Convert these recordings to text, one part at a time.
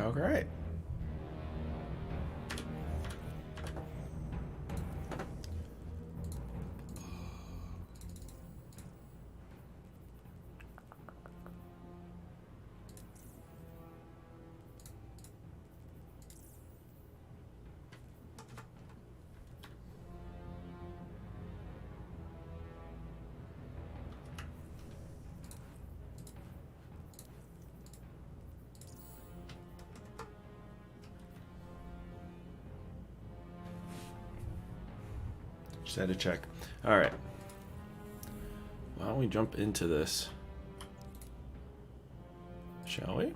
Alright. Just had to check. Alright. Why don't we jump into this? Shall we?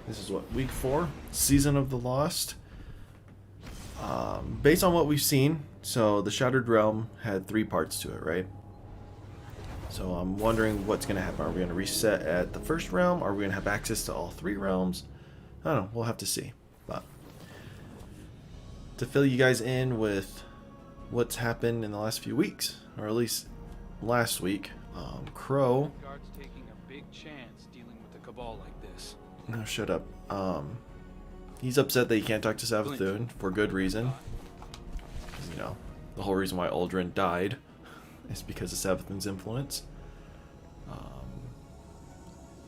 This is what, week 4? Season of the Lost. Based on what we've seen, so the Shattered Realm had 3 parts to it, right? So I'm wondering what's going to happen. Are we going to reset at the first realm? Are we going to have access to all 3 realms? I don't know. We'll have to see. But to fill you guys in with what's happened in the last few weeks, or at least last week, Crow. Taking a big chance dealing with the cabal like this. No, shut up. He's upset that he can't talk to Savathun for good reason. You know, the whole reason why Uldren died is because of Savathun's influence.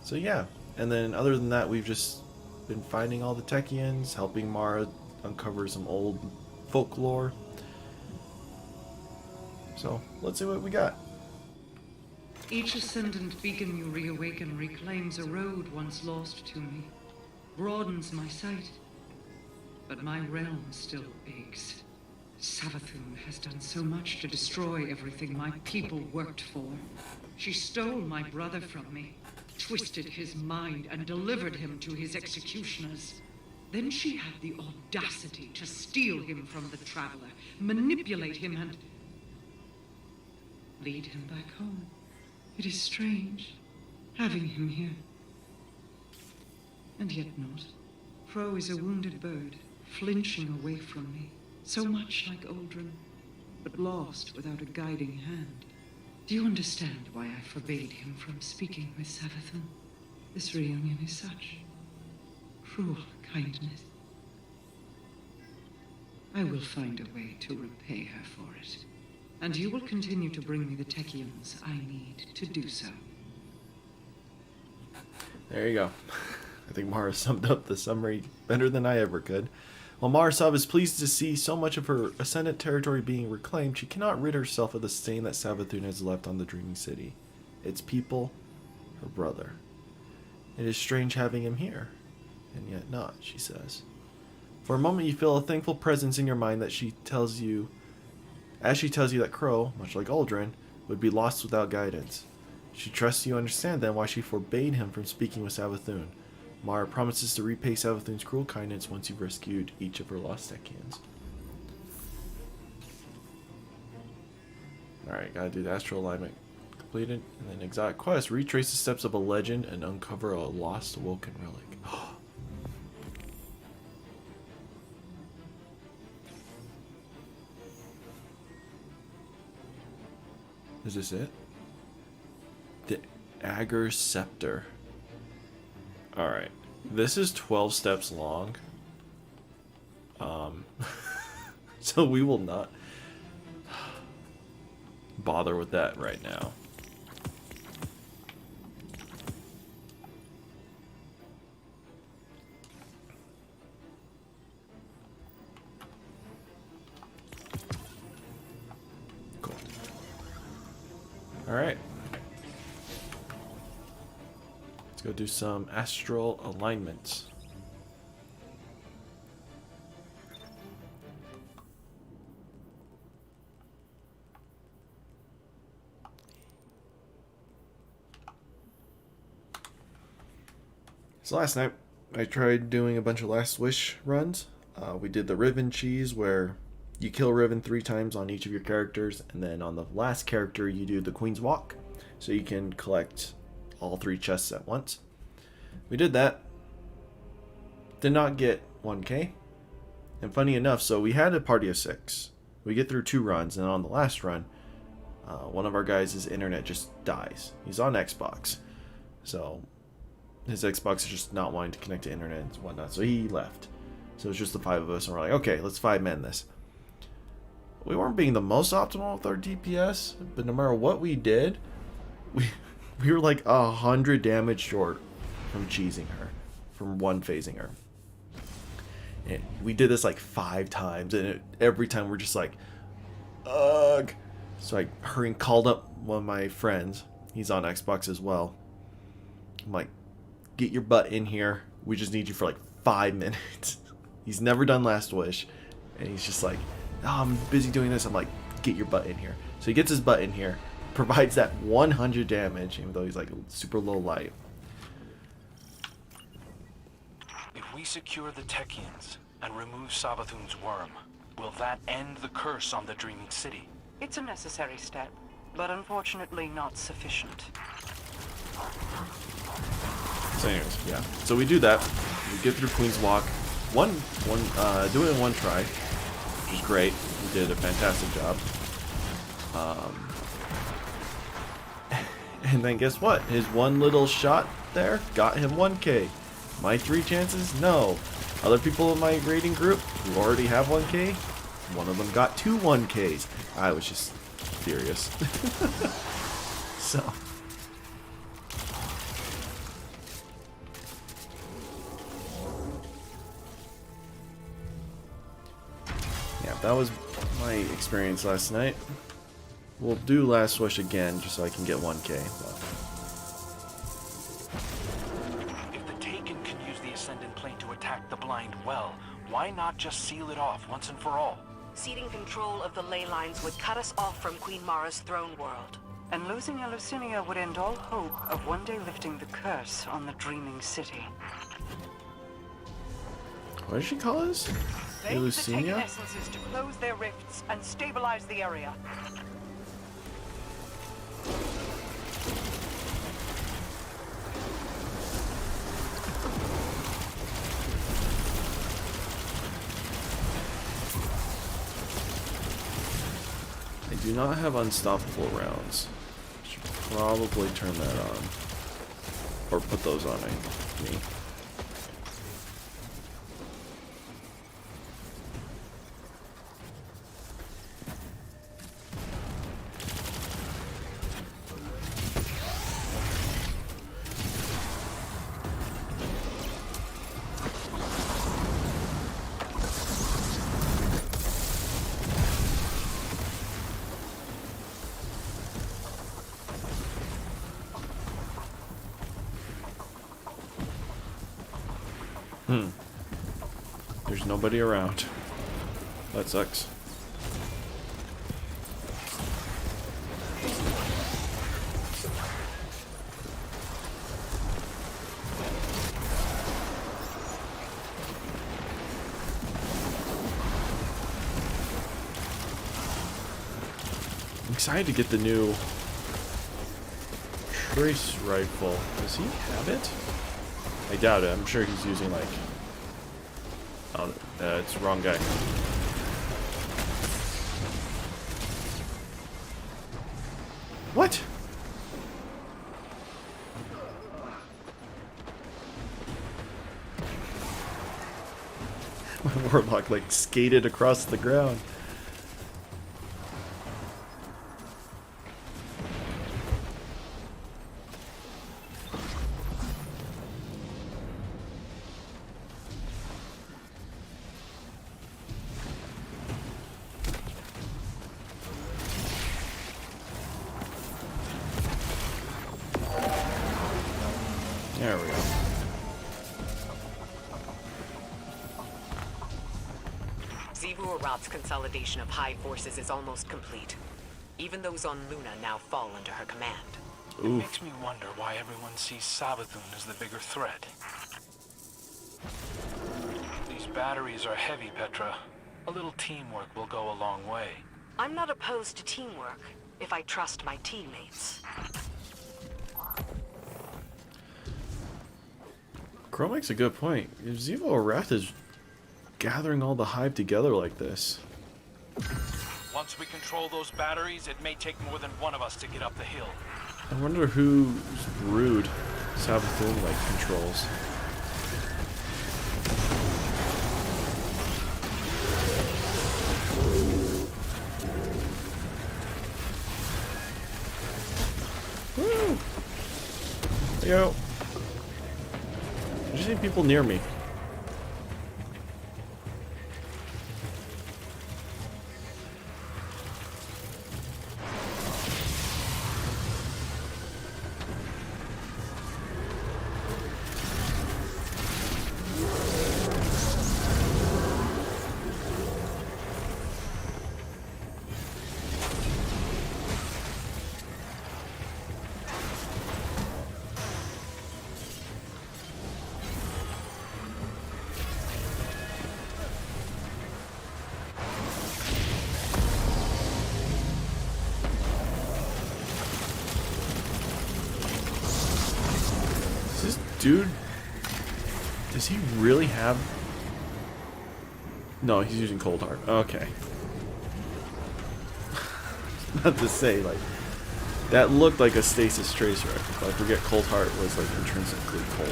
So yeah, and then other than that, we've just been finding all the Techians, helping Mara uncover some old folklore. So let's see what we got. Each ascendant beacon you reawaken reclaims a road once lost to me, broadens my sight, but my realm still aches. Savathun has done so much to destroy everything my people worked for. She stole my brother from me, twisted his mind, and delivered him to his executioners. Then she had the audacity to steal him from the Traveler, manipulate him, and lead him back home. It is strange, having him here. And yet not. Crow is a wounded bird, flinching away from me. So much like Uldren, but lost without a guiding hand. Do you understand why I forbade him from speaking with Savathun? This reunion is such cruel kindness. I will find a way to repay her for it. And you will continue to bring me the Techians I need to do so. There you go. I think Mara summed up the summary better than I ever could. While Marasov is pleased to see so much of her ascendant territory being reclaimed, she cannot rid herself of the stain that Savathun has left on the Dreaming City. Its people, her brother. It is strange having him here, and yet not, she says. For a moment you feel a thankful presence in your mind that she tells you, as she tells you that Crow, much like Uldren, would be lost without guidance. She trusts you understand then why she forbade him from speaking with Savathun. Mara promises to repay Savathun's cruel kindness once you've rescued each of her lost Techians. Alright, gotta do the astral alignment completed. And then exotic quest. Retrace the steps of a legend and uncover a lost awoken relic. Is this it? The Agar Scepter. Alright. This is 12 steps long. So we will not bother with that right now. Cool. Alright. Let's go do some astral alignments. So last night I tried doing a bunch of Last Wish runs. We did the Riven cheese where you kill Riven 3 times on each of your characters, and then on the last character you do the Queen's Walk, so you can collect all 3 chests at once. We did that. Did not get 1k. And funny enough, so we had a party of 6. We get through 2 runs, and on the last run, one of our guys' internet just dies. He's on Xbox, so his Xbox is just not wanting to connect to internet and whatnot, so he left. So it's just the 5 of us, and we're like, okay, let's 5-man this. We weren't being the most optimal with our DPS, but no matter what we did, we were like 100 damage short from cheesing her, from one-phasing her. And we did this like 5 times, and every time we're just like, ugh. So I hurried and called up one of my friends. He's on Xbox as well. I'm like, get your butt in here. We just need you for like 5 minutes. He's never done Last Wish. And he's just like, oh, I'm busy doing this. I'm like, get your butt in here. So he gets his butt in here, provides that 100 damage, even though he's like super low light. If we secure the Techians and remove Savathun's worm, will that end the curse on the Dreaming City? It's a necessary step, but unfortunately not sufficient. So anyways, yeah. So we do that. We get through Queen's Walk. Do it in 1 try, which is great. We did a fantastic job. And then guess what? His one little shot there got him 1k. My 3 chances? No. Other people in my raiding group who already have 1k, one of them got 2 1ks. I was just furious. So. Yeah, that was my experience last night. We'll do Last Wish again just so I can get 1k. But. If the Taken can use the Ascendant Plane to attack the Blind Well, why not just seal it off once and for all? Ceding control of the ley lines would cut us off from Queen Mara's throne world. And losing Eleusinia would end all hope of one day lifting the curse on the Dreaming City. What did she call us? Beg the Taken Eleusinia? essences to close their rifts and stabilize the area. I do not have unstoppable rounds. Should probably turn that on. Or put those on me. There's nobody around. That sucks. I'm excited to get the new trace rifle. Does he have it? I doubt it. I'm sure he's using like... Oh, it's the wrong guy. What? My warlock like skated across the ground. There we go. Xivu Arat's consolidation of high forces is almost complete. Even those on Luna now fall under her command. It makes me wonder why everyone sees Savathun as the bigger threat. These batteries are heavy, Petra. A little teamwork will go a long way. I'm not opposed to teamwork, if I trust my teammates. Crow makes a good point. If Xivu Arath is gathering all the hive together like this, Once we control those batteries, it may take more than one of us to get up the hill. I wonder whose brood Savathun like controls. Woo! There you go. I just see people near me. Dude, does he really have... No, he's using Cold Heart. Okay. Not to say, like, that looked like a stasis tracer. I forget Cold Heart was, like, intrinsically cold.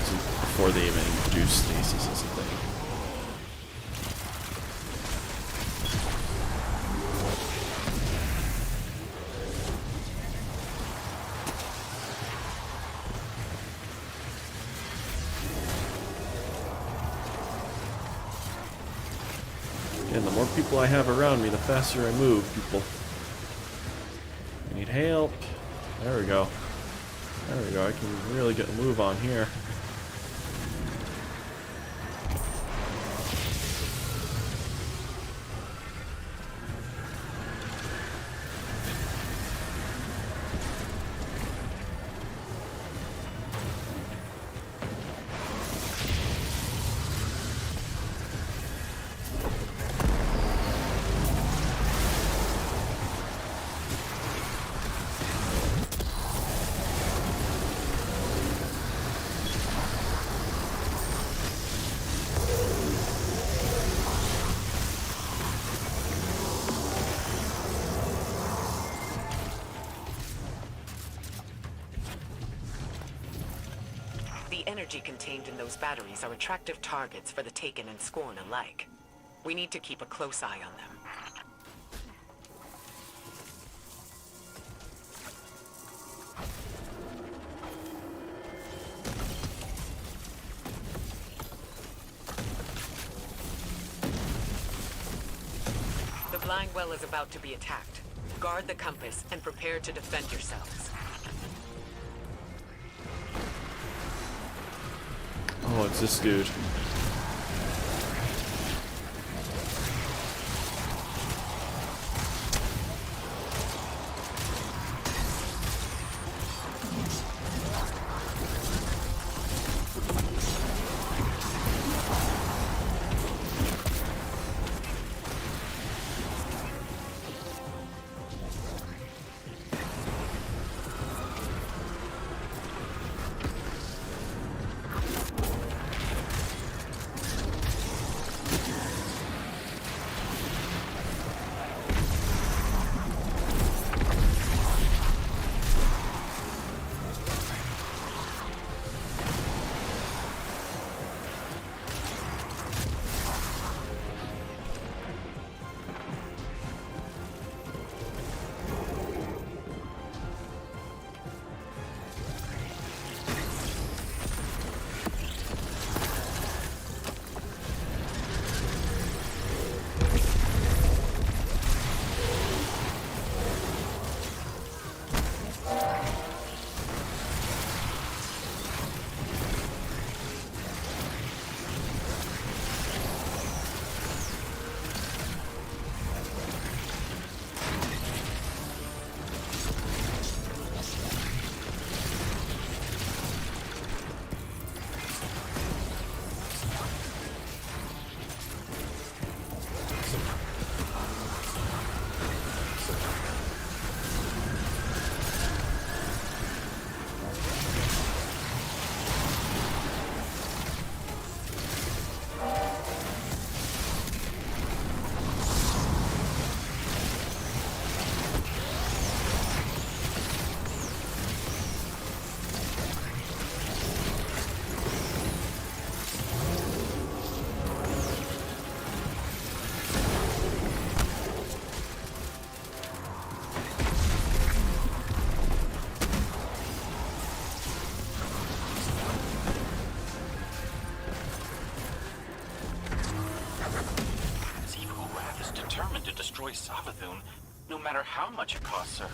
This is before they even introduced stasis as a thing. And the more people I have around me, the faster I move, people. I need help. There we go. There we go. I can really get a move on here. The energy contained in those batteries are attractive targets for the Taken and Scorn alike. We need to keep a close eye on them. The blind well is about to be attacked. Guard the compass and prepare to defend yourselves. Oh, it's this dude. Savathun, no matter how much it costs her.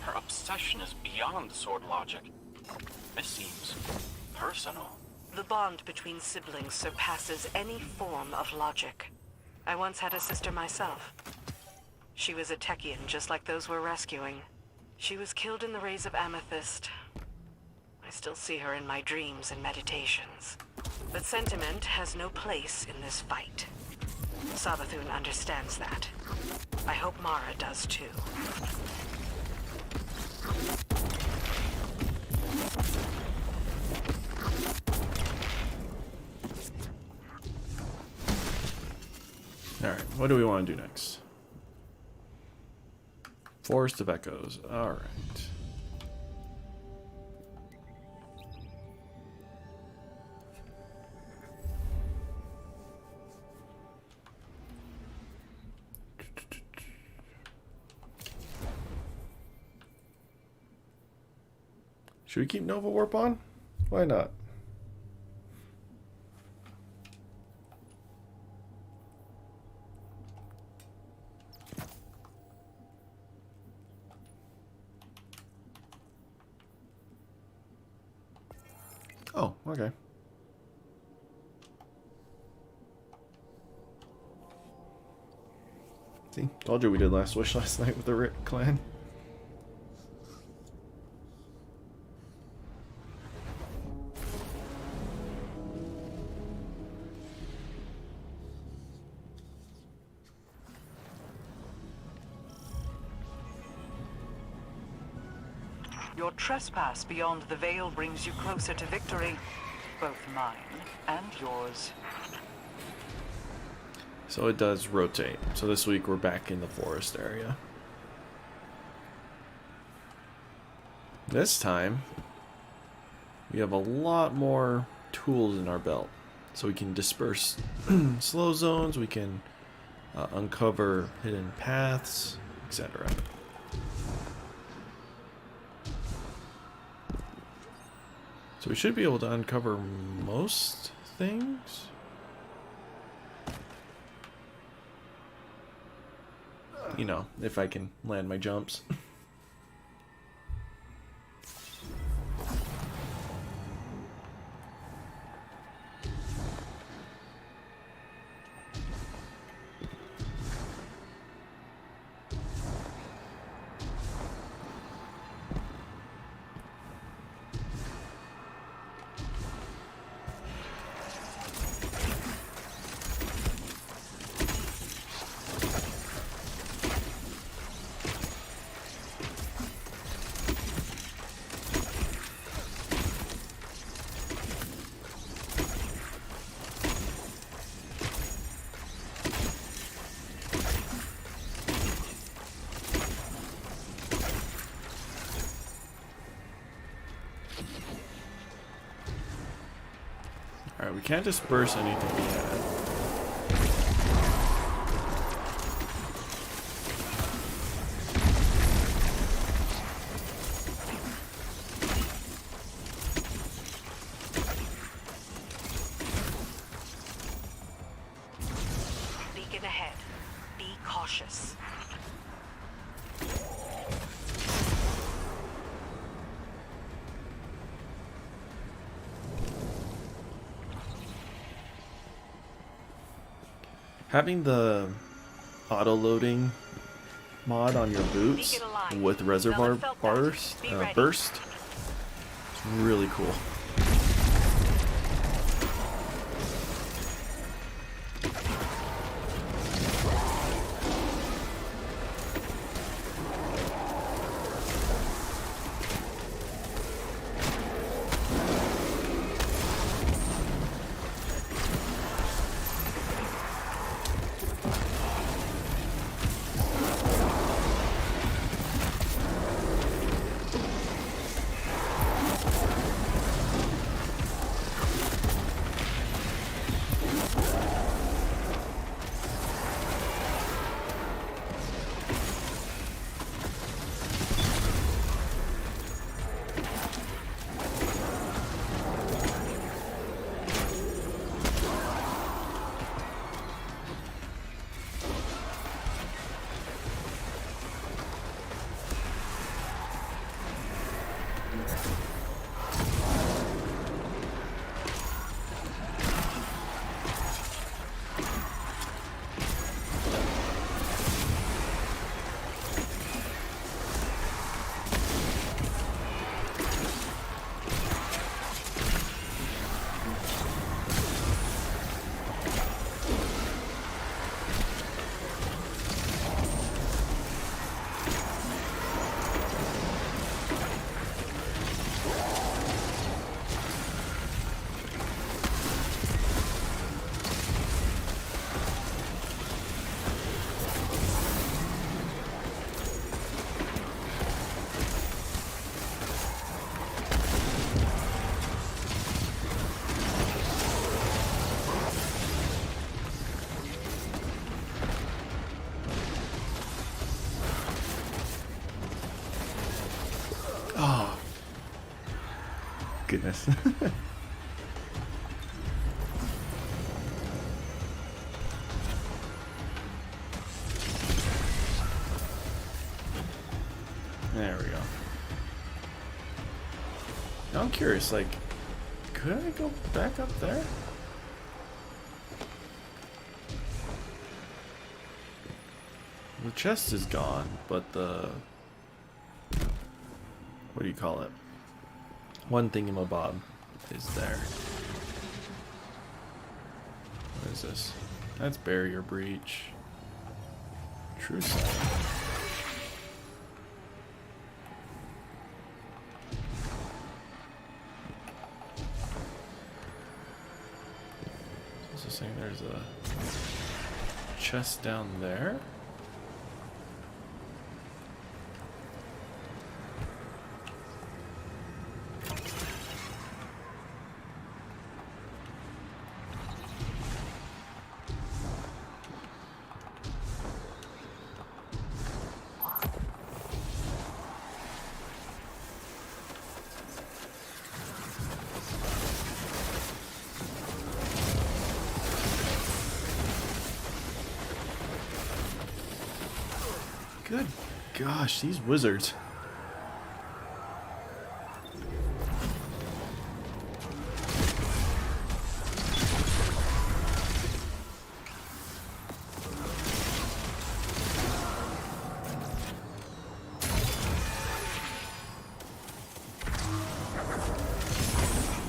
Her obsession is beyond sword logic. This seems personal. The bond between siblings surpasses any form of logic. I once had a sister myself. She was a Techian, just like those we're rescuing. She was killed in the rays of Amethyst. I still see her in my dreams and meditations. But sentiment has no place in this fight. Savathun understands that. I hope Mara does too. Alright, what do we want to do next? Forest of Echoes. Alright. Should we keep Nova Warp on? Why not? Oh, okay. See, told you we did Last Wish last night with the Rit clan. Your trespass beyond the veil brings you closer to victory, both mine and yours. So it does rotate. So this week we're back in the forest area. This time we have a lot more tools in our belt. So we can disperse slow zones, we can uncover hidden paths, etc. So we should be able to uncover most things. You know, if I can land my jumps. Alright, we can't disperse anything yet. Beacon ahead. Be cautious. Having the auto-loading mod on your boots with reservoir burst is really cool. goodness. There we go. Now I'm curious, like, could I go back up there? The chest is gone, but the... what do you call it? One thingamabob is there. What is this? That's barrier breach. True sight. What's this saying? There's a chest down there. Good gosh, these wizards.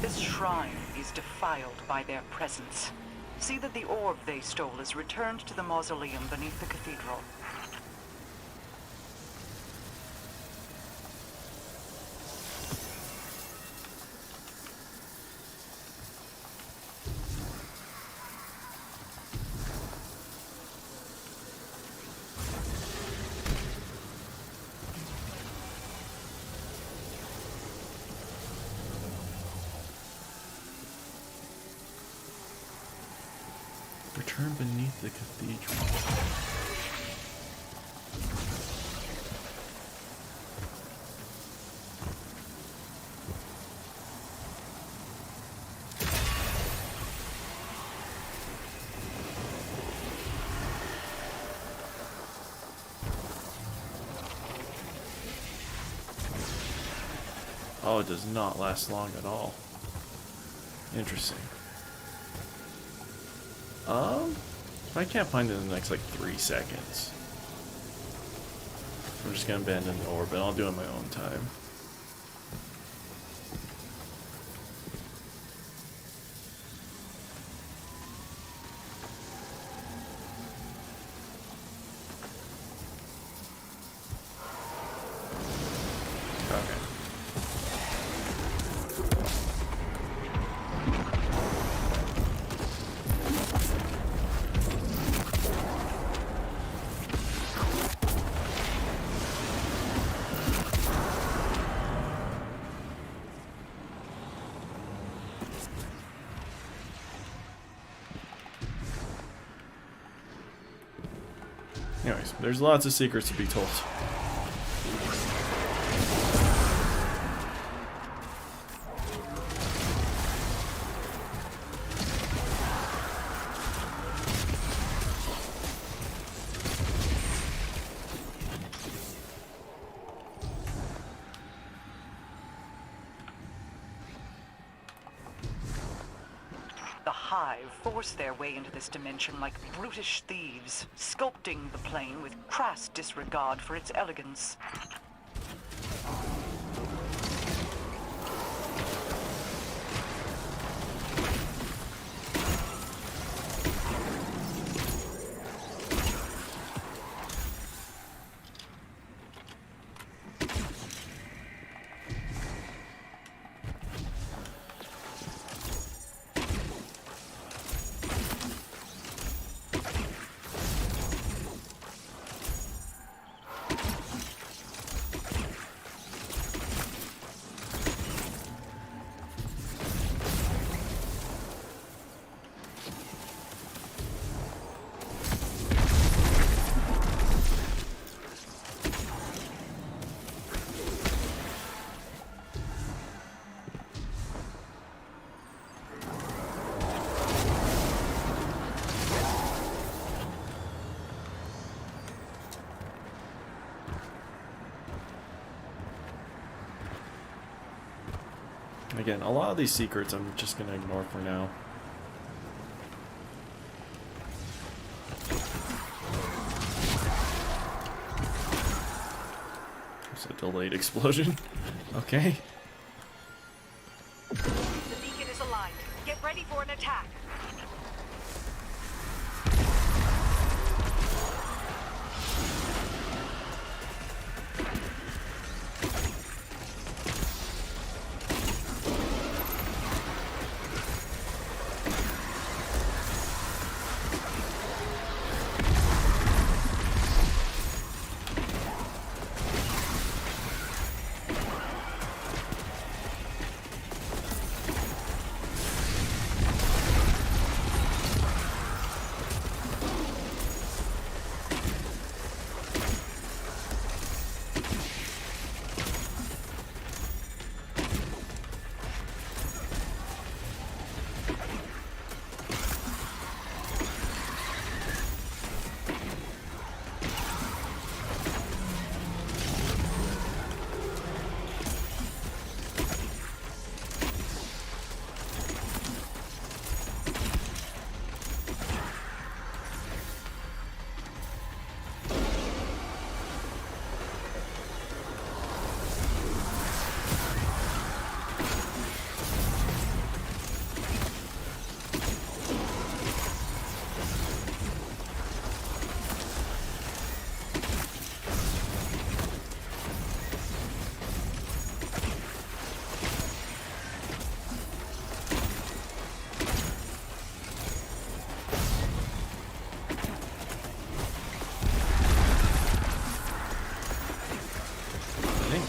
This shrine is defiled by their presence. See that the orb they stole is returned to the mausoleum beneath the cathedral. Return beneath the cathedral. Oh, it does not last long at all. Interesting. I can't find it in the next like 3 seconds. I'm just gonna abandon the orb, and I'll do it in my own time. Okay. Anyways, there's lots of secrets to be told. The Hive force their way into this dimension like brutish thieves, sculpting the plane with crass disregard for its elegance. Again, a lot of these secrets I'm just gonna ignore for now. There's a delayed explosion. Okay. The beacon is aligned. Get ready for an attack.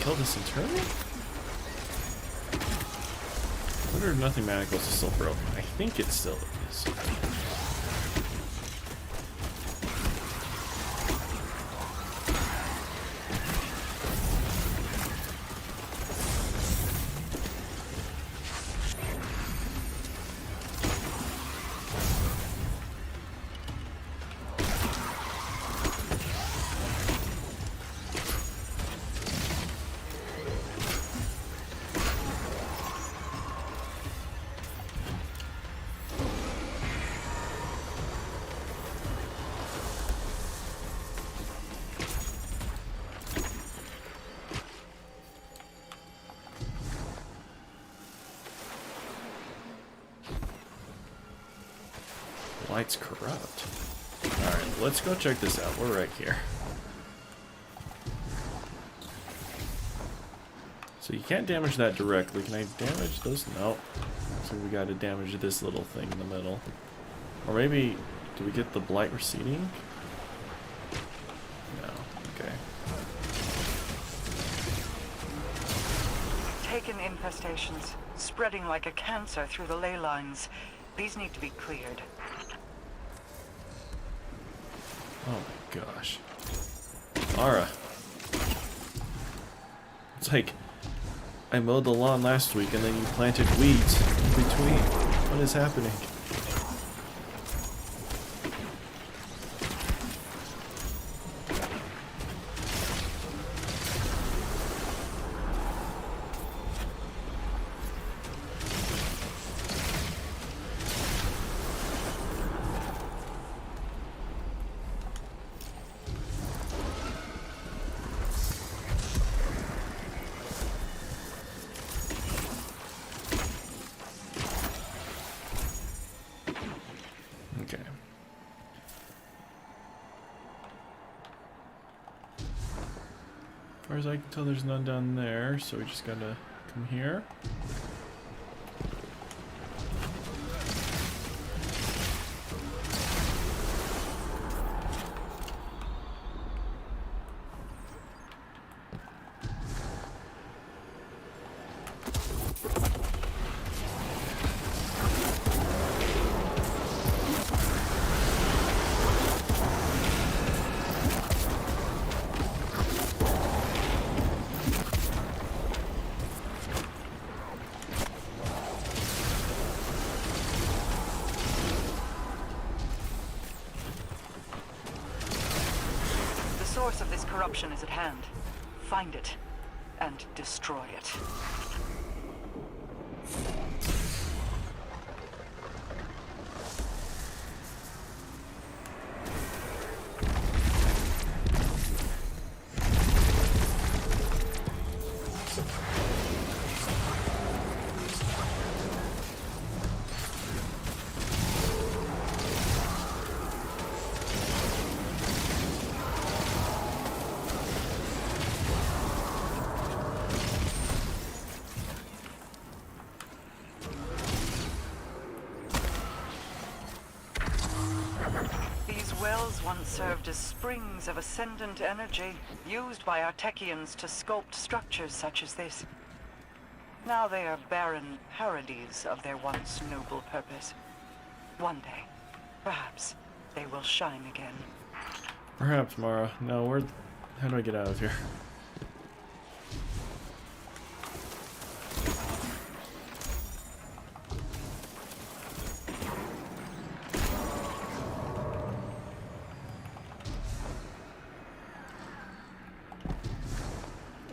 Kill this internally? I wonder if nothing manacles is still broken. I think it still is. Light's corrupt. Alright, let's go check this out. We're right here. So you can't damage that directly. Can I damage those? No. So we gotta damage this little thing in the middle. Or maybe, do we get the blight receding? No. Okay. Taken infestations, spreading like a cancer through the ley lines. These need to be cleared. Oh my gosh. Mara. It's like I mowed the lawn last week and then you planted weeds in between. What is happening? Okay. As far as I can tell, there's none down there, so we just gotta come here. The source of this corruption is at hand. Find it and destroy it. wells once served as springs of ascendant energy, used by Artekians to sculpt structures such as this. Now they are barren parodies of their once noble purpose. One day, perhaps, they will shine again. Perhaps, Mara. No, where... How do I get out of here?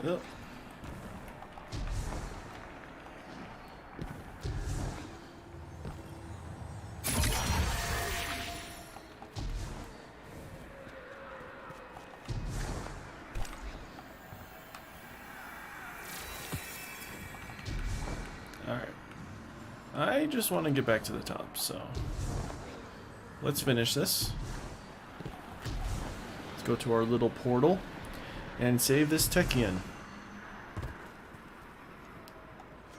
Yep. Alright. I just want to get back to the top, so let's finish this. Let's go to our little portal and save this Techian.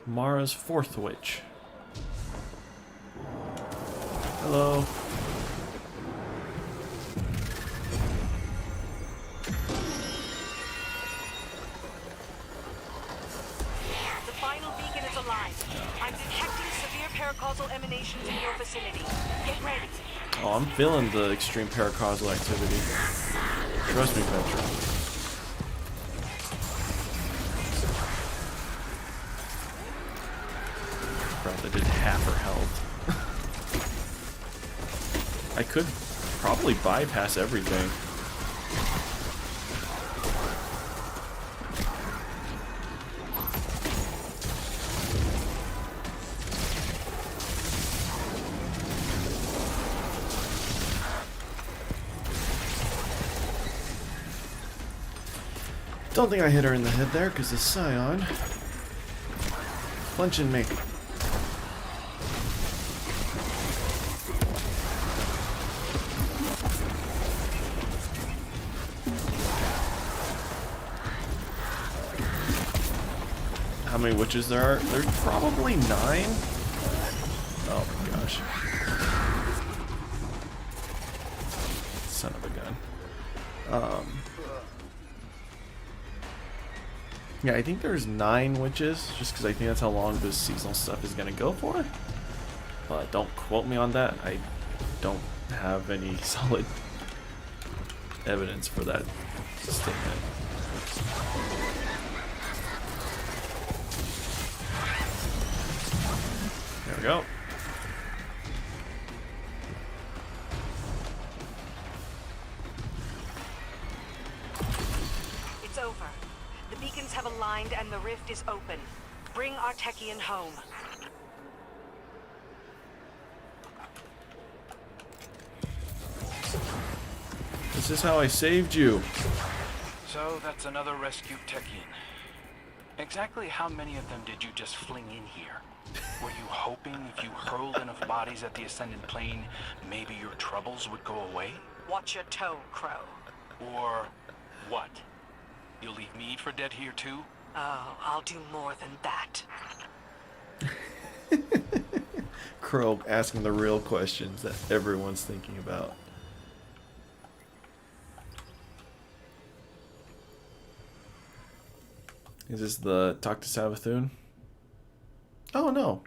Mara's fourth witch. Hello. The final beacon is alive. I'm detecting severe paracausal emanations in your vicinity. Get ready. Oh, I'm feeling the extreme paracausal activity. Trust me, Petra. Probably did half her health. I could probably bypass everything. Don't think I hit her in the head there because the Scion punching me. How many witches there are? There's probably 9. Oh my gosh. Son of a gun. Yeah, I think there's 9 witches, just because I think that's how long this seasonal stuff is going to go for. But don't quote me on that. I don't have any solid evidence for that statement. There we go. It's over. The beacons have aligned and the rift is open. Bring Artekian home. This is how I saved you. So that's another rescued Techian. Exactly how many of them did you just fling in here? Were you hoping if you hurled enough bodies at the Ascendant Plane, maybe your troubles would go away? Watch your toe, Crow. Or what? You'll leave me for dead here too? Oh, I'll do more than that. Crow asking the real questions that everyone's thinking about. Is this the talk to Savathun? Oh no.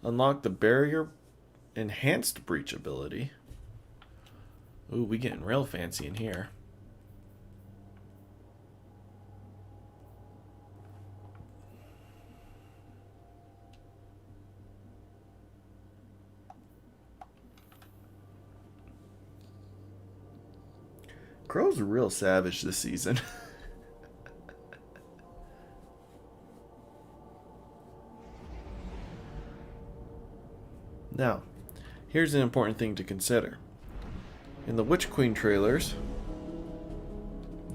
Unlock the barrier enhanced breach ability. Ooh, we getting real fancy in here. Crow's real savage this season. Now, here's an important thing to consider. In the Witch Queen trailers,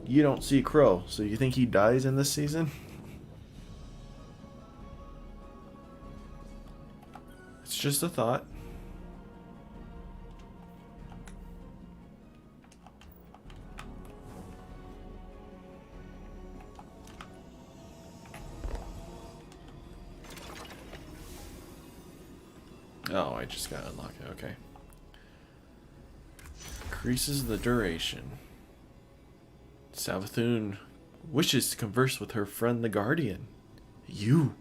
you don't see Crow, so you think he dies in this season? It's just a thought. Oh, I just gotta unlock it, okay. Increases the duration. Savathun wishes to converse with her friend the Guardian. You.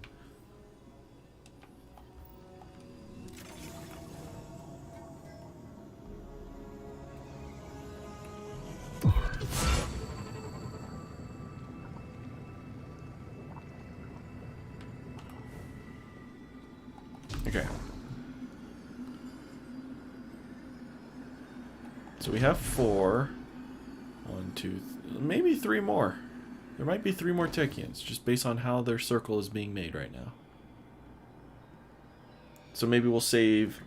Okay. So we have 4. 1, 2, maybe 3 more. There might be 3 more Techians, just based on how their circle is being made right now. So maybe we'll save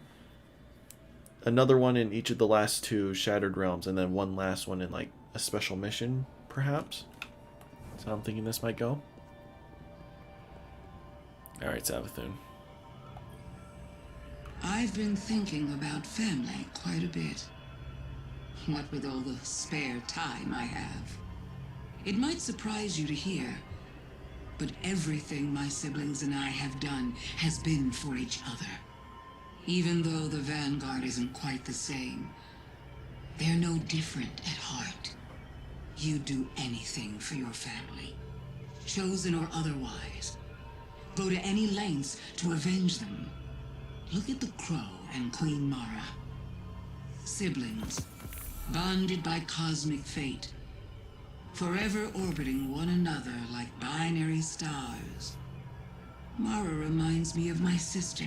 another one in each of the last 2 Shattered Realms, and then one last one in like a special mission, perhaps. That's how I'm thinking this might go. Alright, Savathun. I've been thinking about family quite a bit. What with all the spare time I have. It might surprise you to hear, but everything my siblings and I have done has been for each other. Even though the Vanguard isn't quite the same, they're no different at heart. You'd do anything for your family, chosen or otherwise. Go to any lengths to avenge them. Look at the Crow and Queen Mara. Siblings, bonded by cosmic fate, forever orbiting one another like binary stars. Mara reminds me of my sister.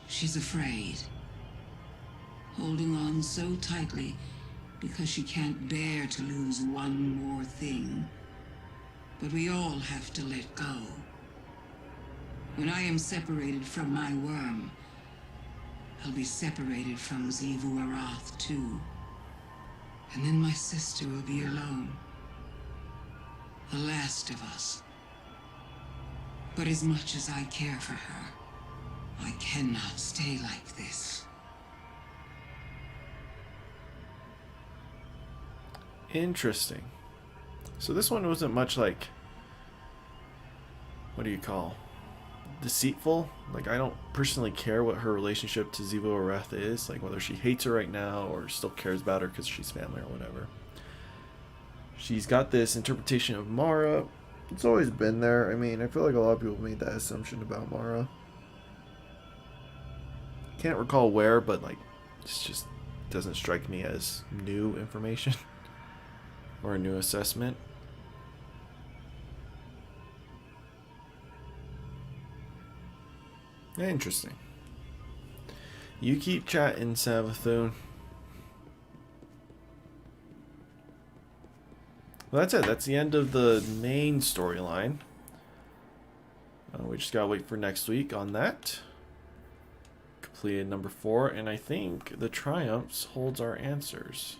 She's afraid, holding on so tightly because she can't bear to lose one more thing. But we all have to let go. When I am separated from my worm, I'll be separated from Xivu Arath too. And then my sister will be alone. The last of us. But as much as I care for her, I cannot stay like this. Interesting. So this one wasn't much like, what do you call, deceitful? Like, I don't personally care what her relationship to Xivu Arath is, like whether she hates her right now or still cares about her because she's family or whatever. She's got this interpretation of Mara. It's always been there. I mean, I feel like a lot of people made that assumption about Mara. Can't recall where, but like, it's just doesn't strike me as new information or a new assessment. Interesting. You keep chatting, Savathun. Well, that's it. That's the end of the main storyline. We just gotta wait for next week on that. Completed number 4, and I think the Triumphs holds our answers.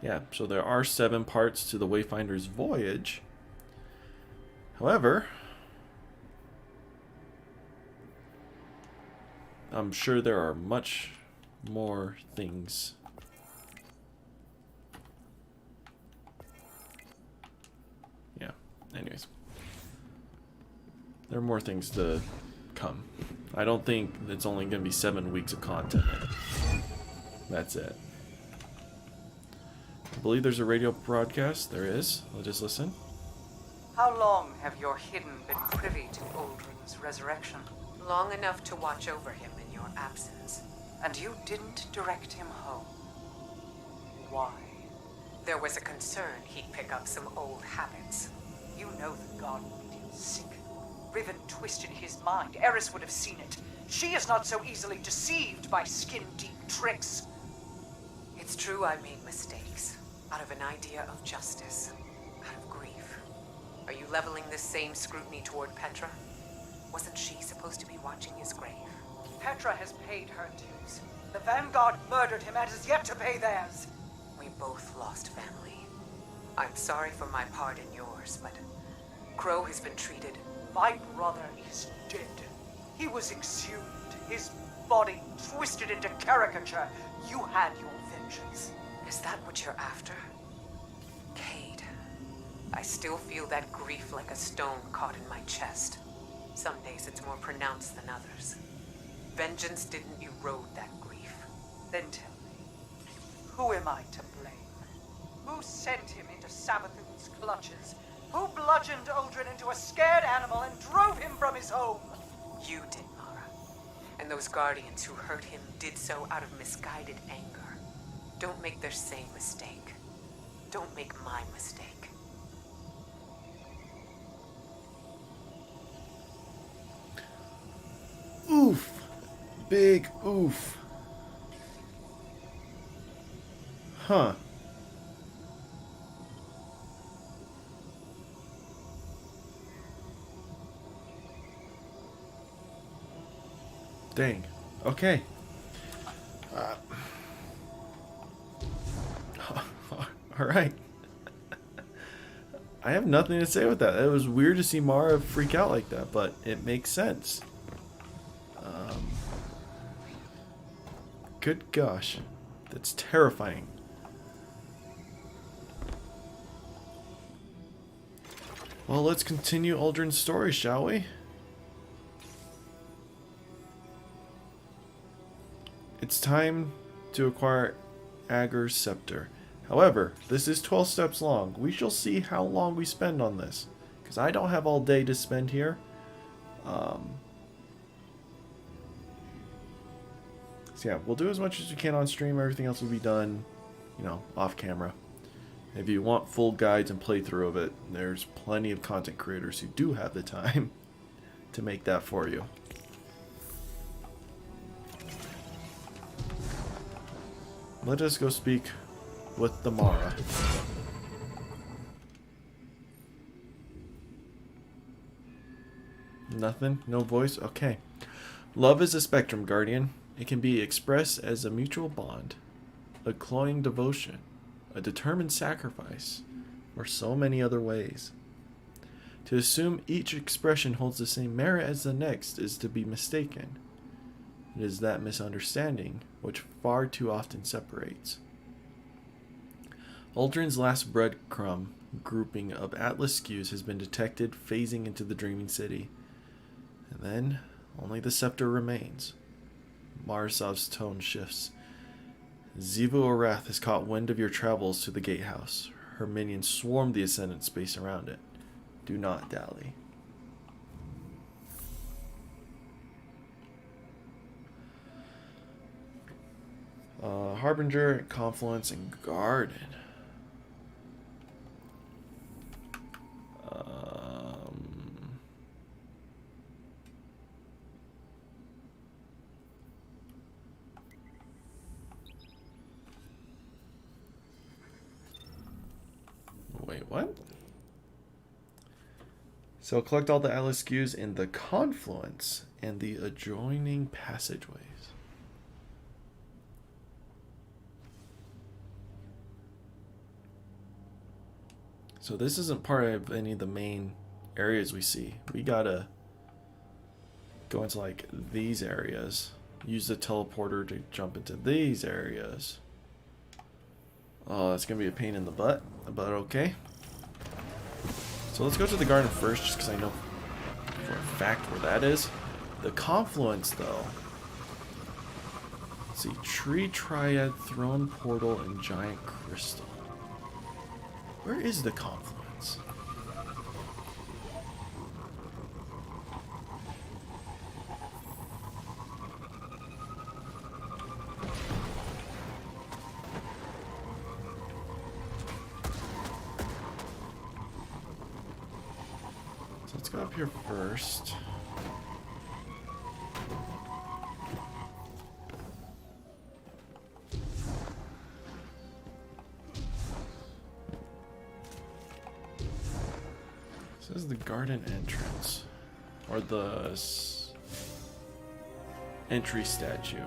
Yeah, so there are 7 parts to the Wayfinder's voyage. However, I'm sure there are much more things. Yeah, anyways. There are more things to come. I don't think it's only going to be 7 weeks of content. That's it. I believe there's a radio broadcast. There is. Let us listen. How long have your hidden been privy to Uldren's resurrection? Long enough to watch over him in your absence. And you didn't direct him home. Why? There was a concern he'd pick up some old habits. You know the god made him sick. Riven twisted his mind. Eris would have seen it. She is not so easily deceived by skin-deep tricks. It's true I made mistakes. Out of an idea of justice. Out of grief. Are you leveling this same scrutiny toward Petra? Wasn't she supposed to be watching his grave? Petra has paid her dues. The Vanguard murdered him and is yet to pay theirs. We both lost family. I'm sorry for my part in yours, but Crow has been treated. My brother is dead. He was exhumed, his body twisted into caricature. You had your vengeance. Is that what you're after? Cade, I still feel that grief like a stone caught in my chest. Some days it's more pronounced than others. Vengeance didn't erode that grief. Then tell me, Who am I to blame? Who sent him into Savathun's clutches? Who bludgeoned Uldren into a scared animal and drove him from his home? You did, Mara. And those guardians who hurt him did so out of misguided anger. Don't make their same mistake. Don't make my mistake. Oof. Big oof. Huh. Dang. Okay. All right. I have nothing to say with that. It was weird to see Mara freak out like that, but it makes sense. Good gosh. That's terrifying. Well, let's continue Uldren's story, shall we? It's time to acquire Ager's scepter. However, this is 12 steps long. We shall see how long we spend on this, because I don't have all day to spend here. So yeah, we'll do as much as we can on stream. Everything else will be done, you know, off camera. If you want full guides and playthrough of it, there's plenty of content creators who do have the time to make that for you. Let us go speak with the Mara. Nothing? No voice? Okay. Love is a spectrum, Guardian. It can be expressed as a mutual bond, a cloying devotion, a determined sacrifice, or so many other ways. To assume each expression holds the same merit as the next is to be mistaken. It is that misunderstanding which far too often separates. Uldren's last breadcrumb grouping of Atlas skews has been detected phasing into the Dreaming City. And then, only the scepter remains. Marsov's tone shifts. Zivu Arath has caught wind of your travels to the gatehouse. Her minions swarm the ascendant space around it. Do not dally. Harbinger, Confluence, and Garden. Wait, what? So collect all the Atlas skews in the Confluence and the adjoining passageways. So this isn't part of any of the main areas we see. We gotta go into like these areas. Use the teleporter to jump into these areas. Oh, that's gonna be a pain in the butt, but okay. So let's go to the garden first, just because I know for a fact where that is. The Confluence, though. Let's see, Tree Triad, Throne Portal, and Giant Crystal. Where is the Confluence? So let's go up here first. This is the garden entrance, or the entry statue.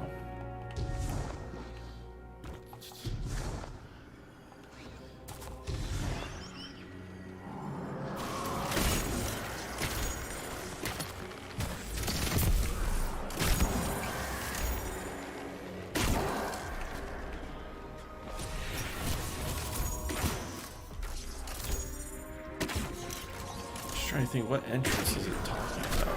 Trying to think, what entrance is it talking about?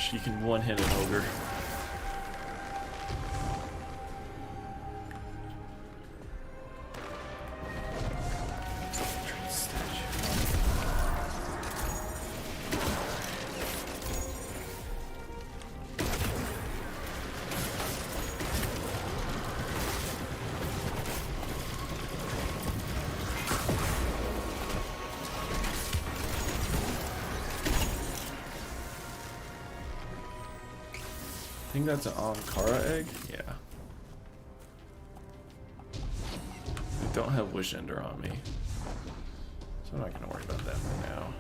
gosh, you can one-hit an ogre. I think that's an Ankara egg. Yeah. I don't have Wish Ender on me, so I'm not gonna worry about that for now.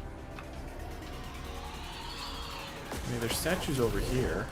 I mean, there's statues over here.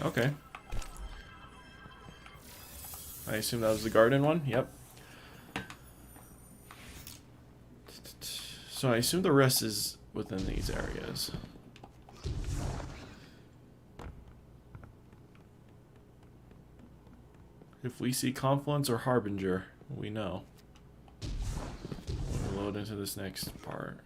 Okay. I assume that was the garden one? Yep. So I assume the rest is within these areas. If we see Confluence or Harbinger, we know. We'll load into this next part.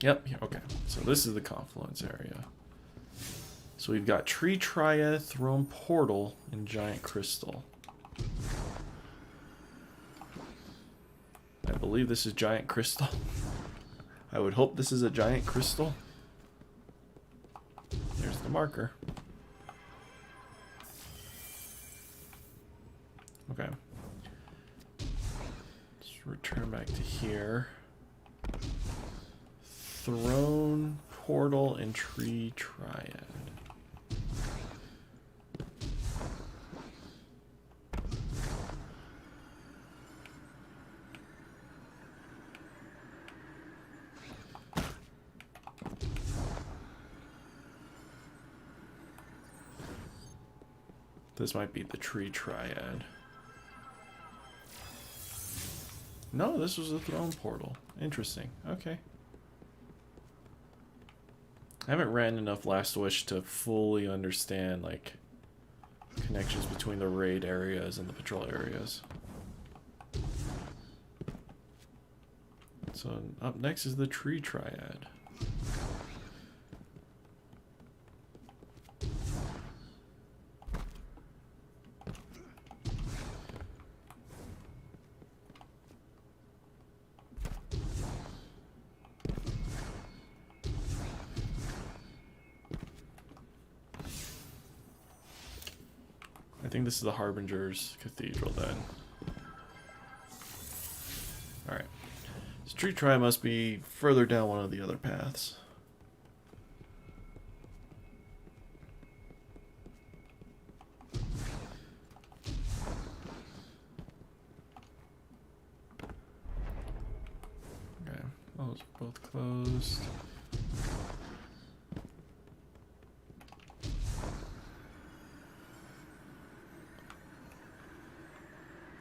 Yep, okay. So this is the Confluence area. So we've got Tree Triad, Throne Portal, and Giant Crystal. I believe this is Giant Crystal. I would hope this is a Giant Crystal. There's the marker. Okay. Let's return back to here. Throne, Portal, and Tree Triad. This might be the Tree Triad. No, this was the Throne Portal. Interesting. Okay. I haven't ran enough Last Wish to fully understand, like, connections between the raid areas and the patrol areas. So, up next is the Tree Triad. I think this is the Harbinger's Cathedral then. Alright. So Tree Triad must be further down one of the other paths. Okay. Those both closed.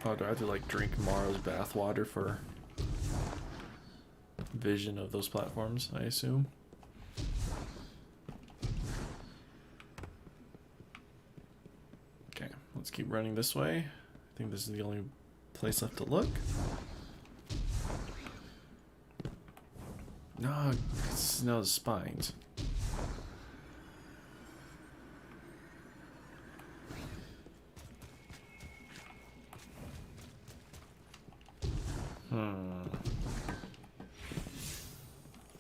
Oh, do I have to like drink Mara's bathwater for vision of those platforms, I assume? Okay, let's keep running this way. I think this is the only place left to look. No, it's now the spines.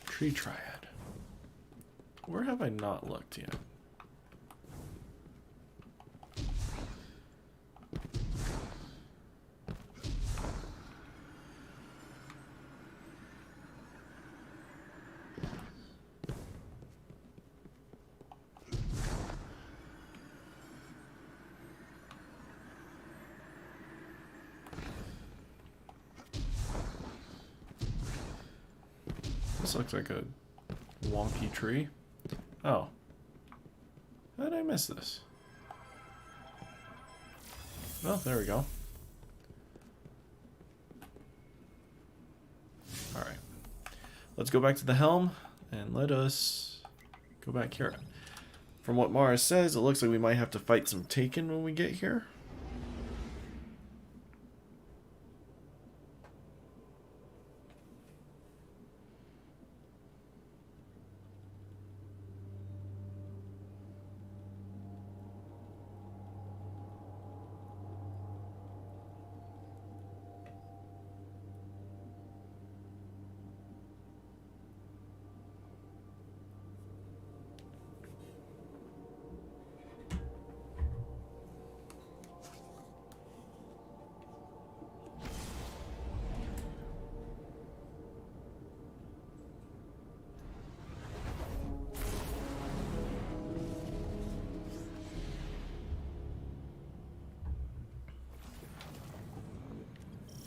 Tree Triad. Where have I not looked yet? This looks like a wonky tree. Oh. How did I miss this? Well, there we go. Alright. Let's go back to the helm and let us go back here. From what Mara says, it looks like we might have to fight some Taken when we get here.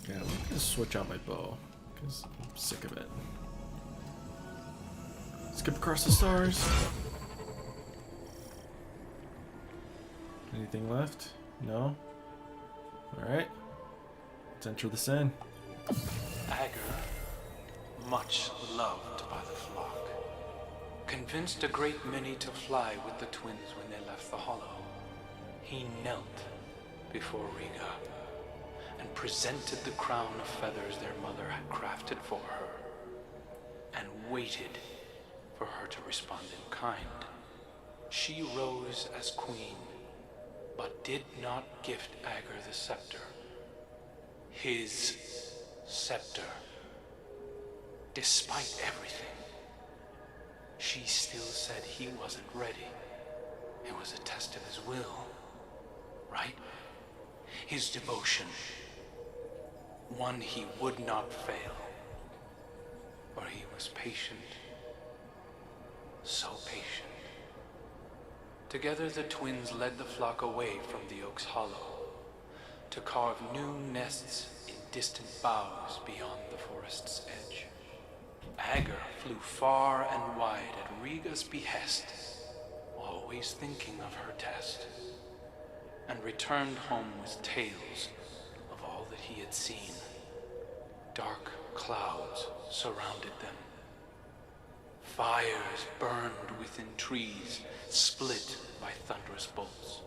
Yeah, I'm gonna switch out my bow because I'm sick of it. Skip across the stars. Anything left? No? Alright. Let's enter the Sen. Agar, much loved by the flock, convinced a great many to fly with the twins when they left the hollow. He knelt before Riga and presented the crown of feathers their mother had crafted for her, and waited for her to respond in kind. She rose as queen, but did not gift Agar the scepter. His scepter. Despite everything, she still said he wasn't ready. It was a test of his will, right? His devotion. One he would not fail. For he was patient. So patient. Together the twins led the flock away from the oak's hollow to carve new nests in distant boughs beyond the forest's edge. Agar flew far and wide at Riga's behest, always thinking of her test, and returned home with tales of all that he had seen. Dark clouds surrounded them. Fires burned within trees, split by thunderous bolts.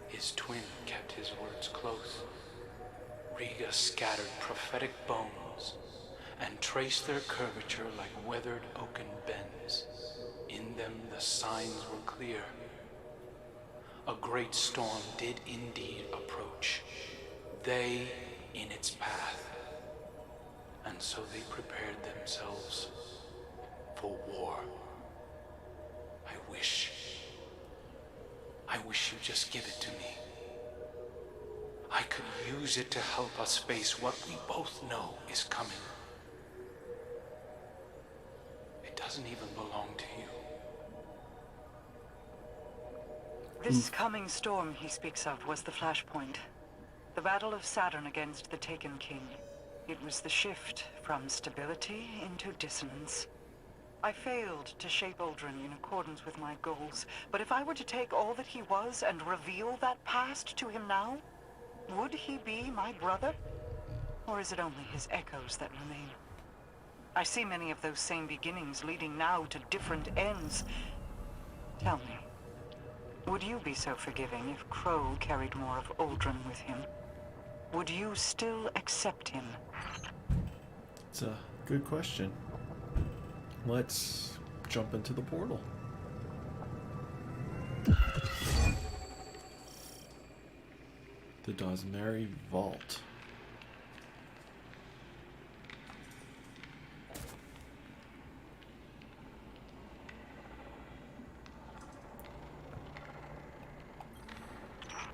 His twin kept his words close. Riga scattered prophetic bones and traced their curvature like weathered oaken bends. In them the signs were clear. A great storm did indeed approach, they in its path, and so they prepared themselves for war. I wish you'd just give it to me. I could use it to help us face what we both know is coming. It doesn't even belong to you. This coming storm he speaks of was the flashpoint. The battle of Saturn against the Taken King. It was the shift from stability into dissonance. I failed to shape Uldren in accordance with my goals, but if I were to take all that he was and reveal that past to him now, would he be my brother? Or is it only his echoes that remain? I see many of those same beginnings leading now to different ends. Tell me, would you be so forgiving if Crow carried more of Uldren with him? Would you still accept him? It's a good question. Let's jump into the portal. The Dosmeri Vault.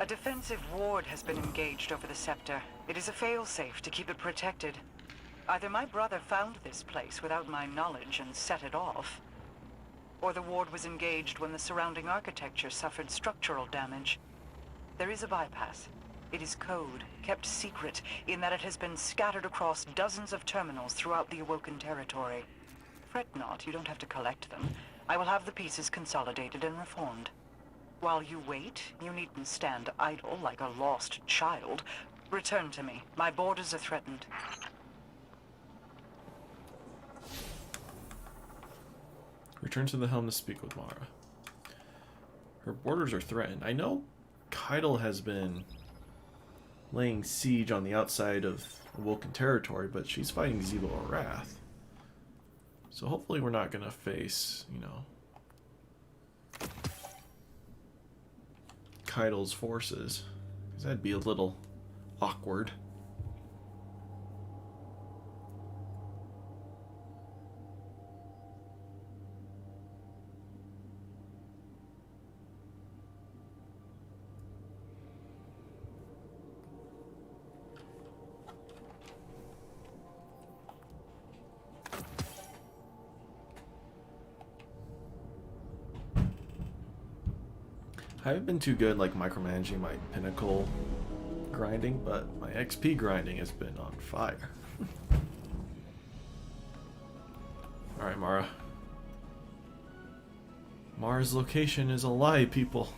A defensive ward has been engaged over the scepter. It is a failsafe to keep it protected. Either my brother found this place without my knowledge and set it off, or the ward was engaged when the surrounding architecture suffered structural damage. There is a bypass. It is code, kept secret, in that it has been scattered across dozens of terminals throughout the Awoken territory. Fret not, you don't have to collect them. I will have the pieces consolidated and reformed. While you wait, you needn't stand idle like a lost child. Return to me. My borders are threatened. Return to the helm to speak with Mara. Her borders are threatened. I know Keitel has been laying siege on the outside of Awoken territory, but she's fighting Zebo Arath. So hopefully we're not going to face, you know, Keitel's forces. Because that'd be a little awkward. I haven't been too good like micromanaging my pinnacle grinding, but my XP grinding has been on fire. Alright, Mara. Mara's location is a lie, people.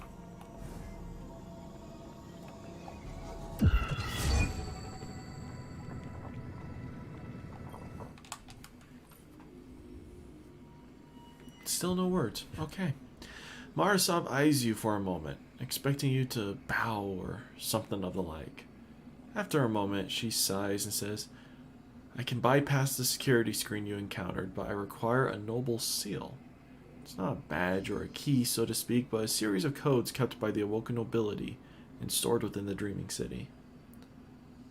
Still no words. Okay. Marasov eyes you for a moment, expecting you to bow or something of the like. After a moment, she sighs and says, I can bypass the security screen you encountered, but I require a noble seal. It's not a badge or a key, so to speak, but a series of codes kept by the Awoken nobility and stored within the Dreaming City.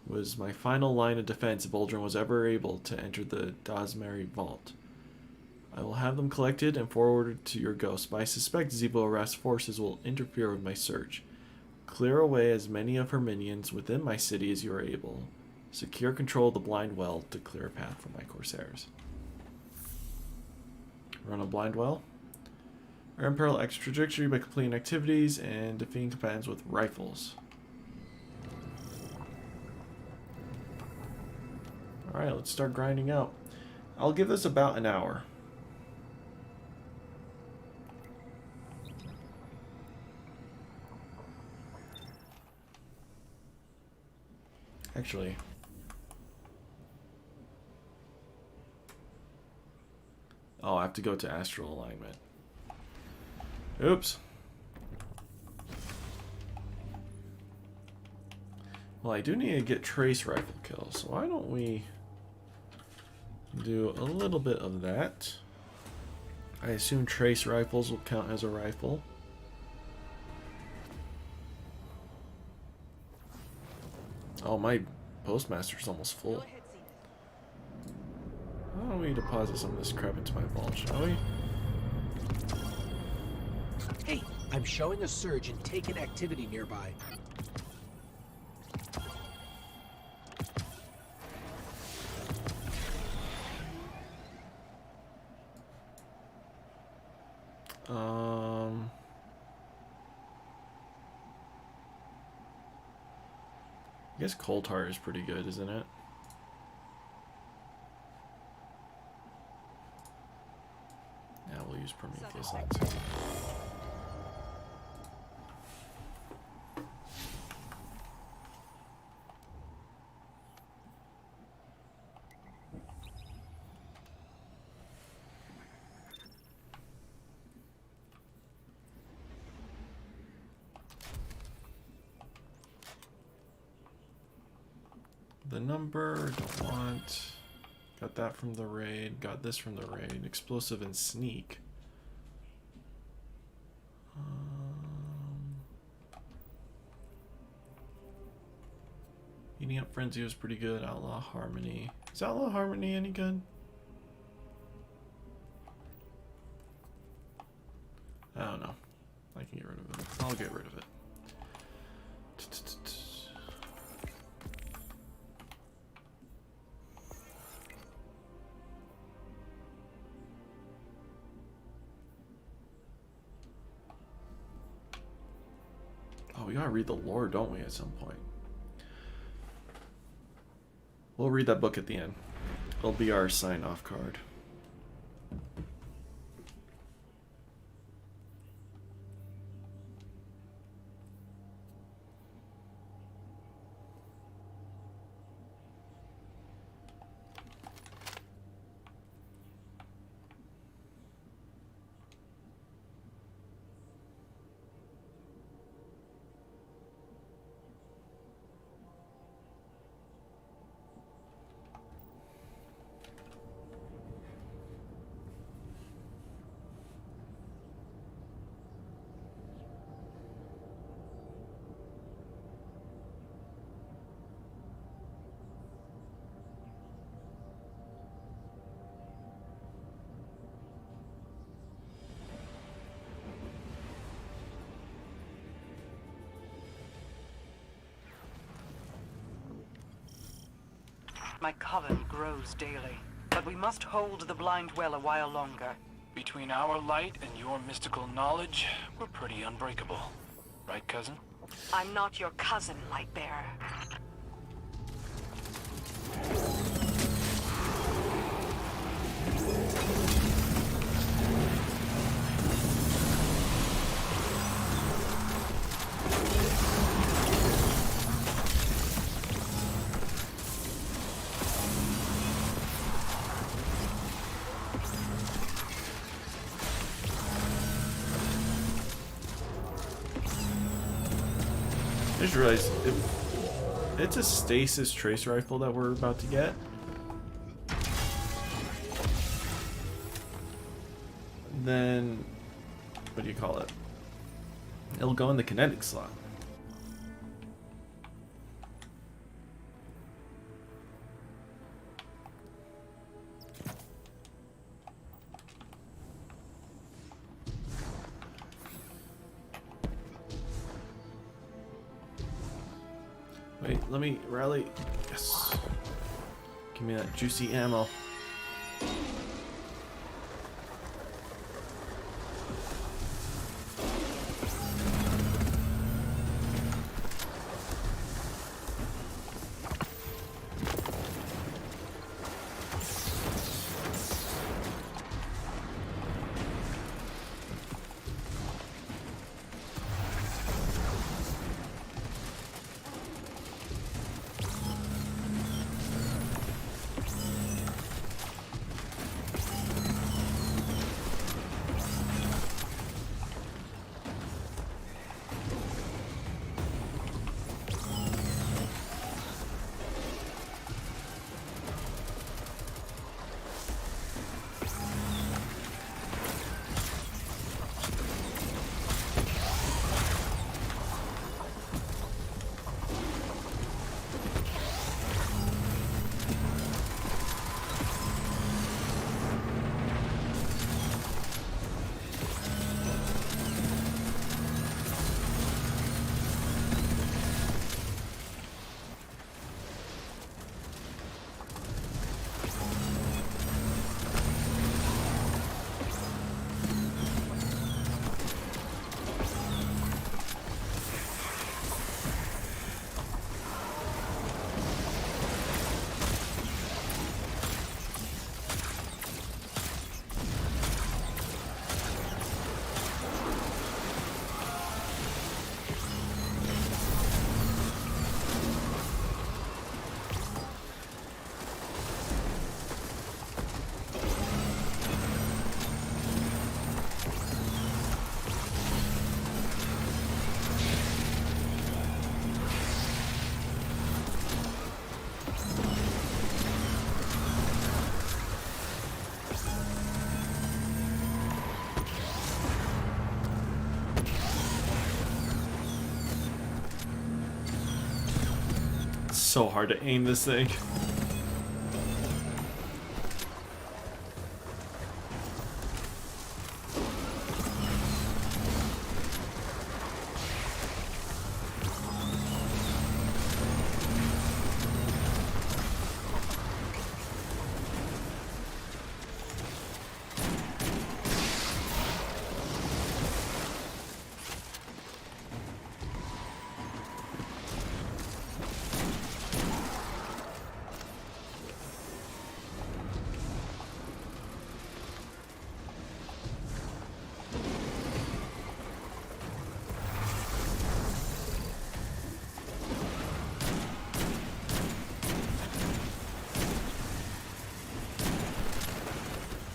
It was my final line of defense if Uldren was ever able to enter the Dazmari vault. I will have them collected and forwarded to your ghost, but I suspect Zebo Arath's forces will interfere with my search. Clear away as many of her minions within my city as you are able. Secure control of the Blind Well to clear a path for my Corsairs. Run a Blind Well. Earn Peril extra trajectory by completing activities and defeating combatants with rifles. Alright, let's start grinding out. I'll give this about an hour. Actually, oh, I have to go to astral alignment. Oops. Well, I do need to get trace rifle kills, so why don't we do a little bit of that? I assume trace rifles will count as a rifle. Oh, my postmaster's almost full. Why don't we deposit some of this crap into my vault, shall we? Hey, I'm showing a surge in taken activity nearby. I guess coal tar is pretty good, isn't it? Yeah, we'll use Prometheus on it. The number, don't want. Got that from the raid, got this from the raid. Explosive and sneak. Eating up Frenzy was pretty good. Outlaw Harmony. Is Outlaw Harmony any good? I don't know. I can get rid of it. I'll get rid of it. Oh, we gotta read the lore, don't we, at some point? We'll read that book at the end. It'll be our sign-off card. My coven grows daily, but we must hold the blind well a while longer. Between our light and your mystical knowledge, we're pretty unbreakable. Right, cousin? I'm not your cousin, Lightbearer. I just realized it's a stasis trace rifle that we're about to get. Then, what do you call it? It'll go in the kinetic slot. Wait, let me rally. Yes. Give me that juicy ammo. So hard to aim this thing.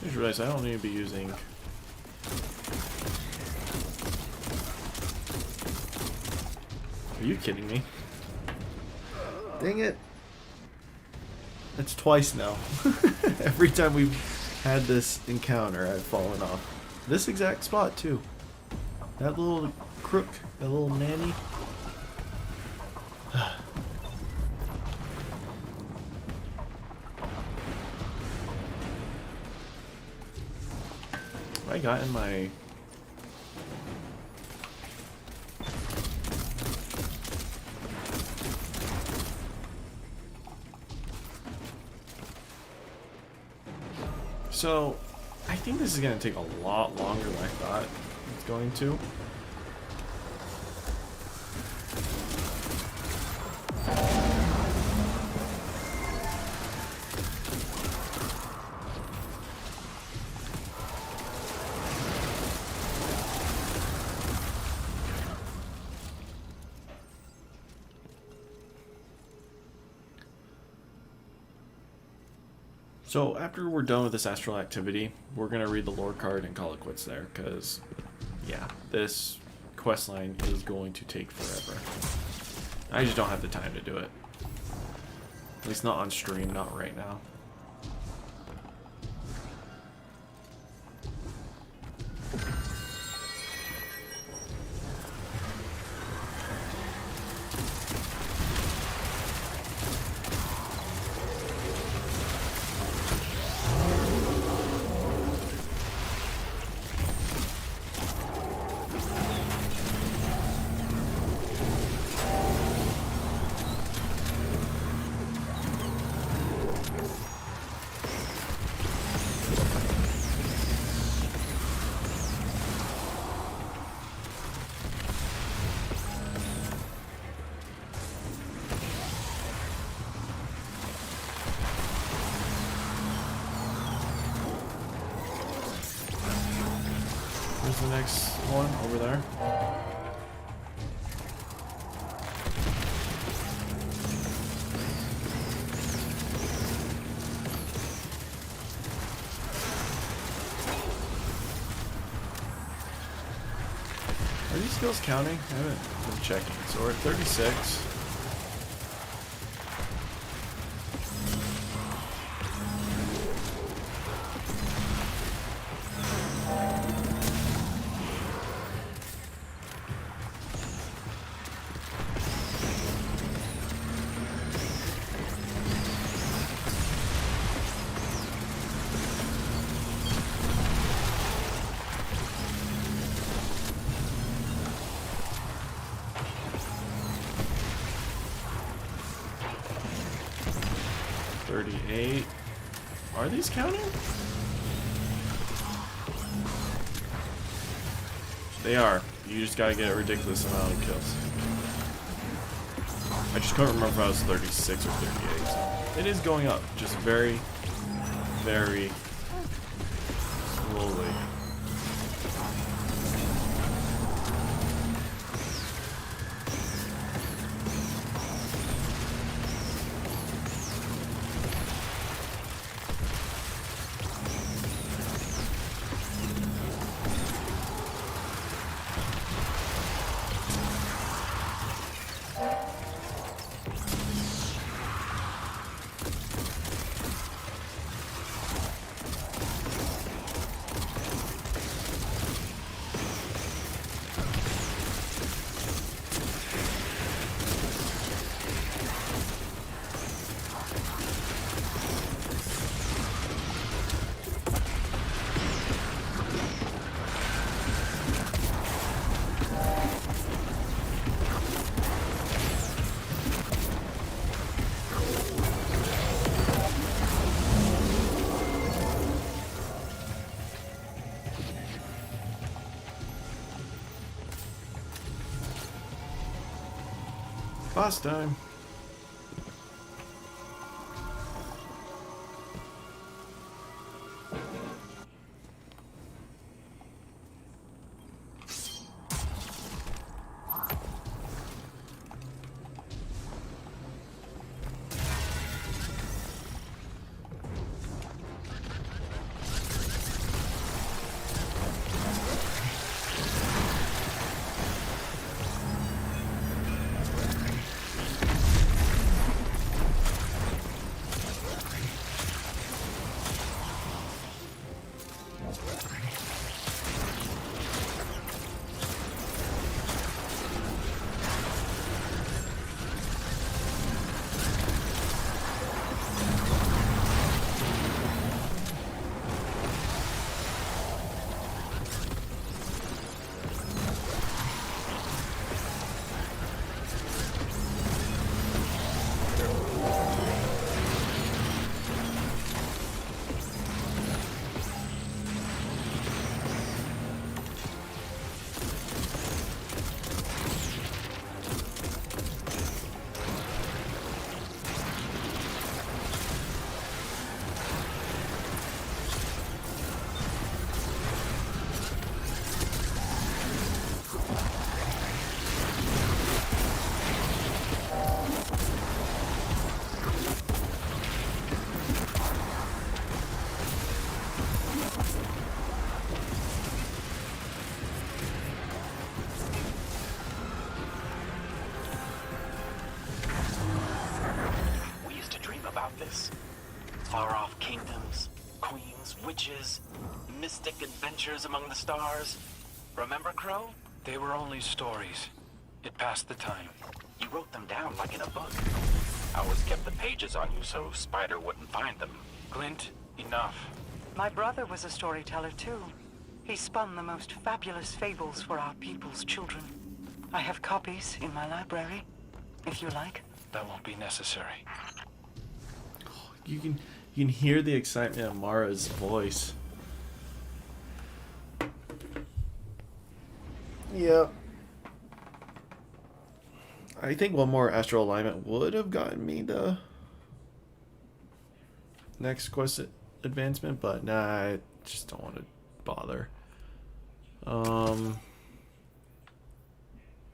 just realized I don't need to be using... Are you kidding me? Dang it. It's twice now. Every time we've had this encounter, I've fallen off. This exact spot, too. That little crook, that little nanny. I got in my... So, I think this is going to take a lot longer than I thought it's going to. So after we're done with this astral activity, we're going to read the lore card and call it quits there, because, yeah, this quest line is going to take forever. I just don't have the time to do it. At least not on stream, not right now. Where's the next one? Over there. Are these skills counting? I haven't been checking. So we're at 36. Are these counting? They are. You just gotta get a ridiculous amount of kills. I just couldn't remember if I was 36 or 38. So it is going up, just very, very slowly. Boss time. like this. Far-off kingdoms, queens, witches, mystic adventures among the stars. Remember, Crow? They were only stories. It passed the time. You wrote them down like in a book. I always kept the pages on you so Spider wouldn't find them. Clint, enough. My brother was a storyteller too. He spun the most fabulous fables for our people's children. I have copies in my library, if you like. That won't be necessary. You can hear the excitement in Mara's voice. Yeah. I think one more astral alignment would have gotten me the next quest advancement, but nah, I just don't want to bother.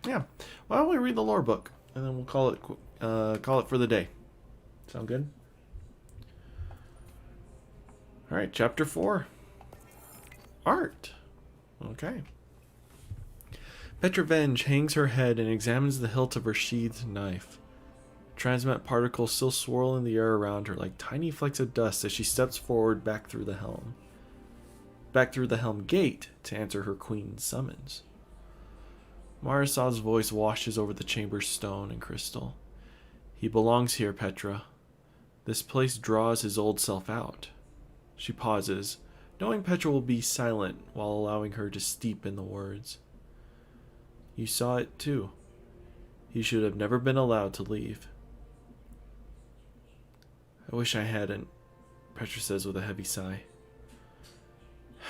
Yeah. Why don't we read the lore book and then we'll call it for the day. Sound good? All right, chapter 4. Art. Okay. Petra Venge hangs her head and examines the hilt of her sheathed knife. Transmet particles still swirl in the air around her like tiny flecks of dust as she steps forward back through the helm gate to answer her queen's summons. Marisav's voice washes over the chamber's stone and crystal. He belongs here, Petra. This place draws his old self out. She pauses, knowing Petra will be silent while allowing her to steep in the words. You saw it too. He should have never been allowed to leave. I wish I hadn't, Petra says with a heavy sigh.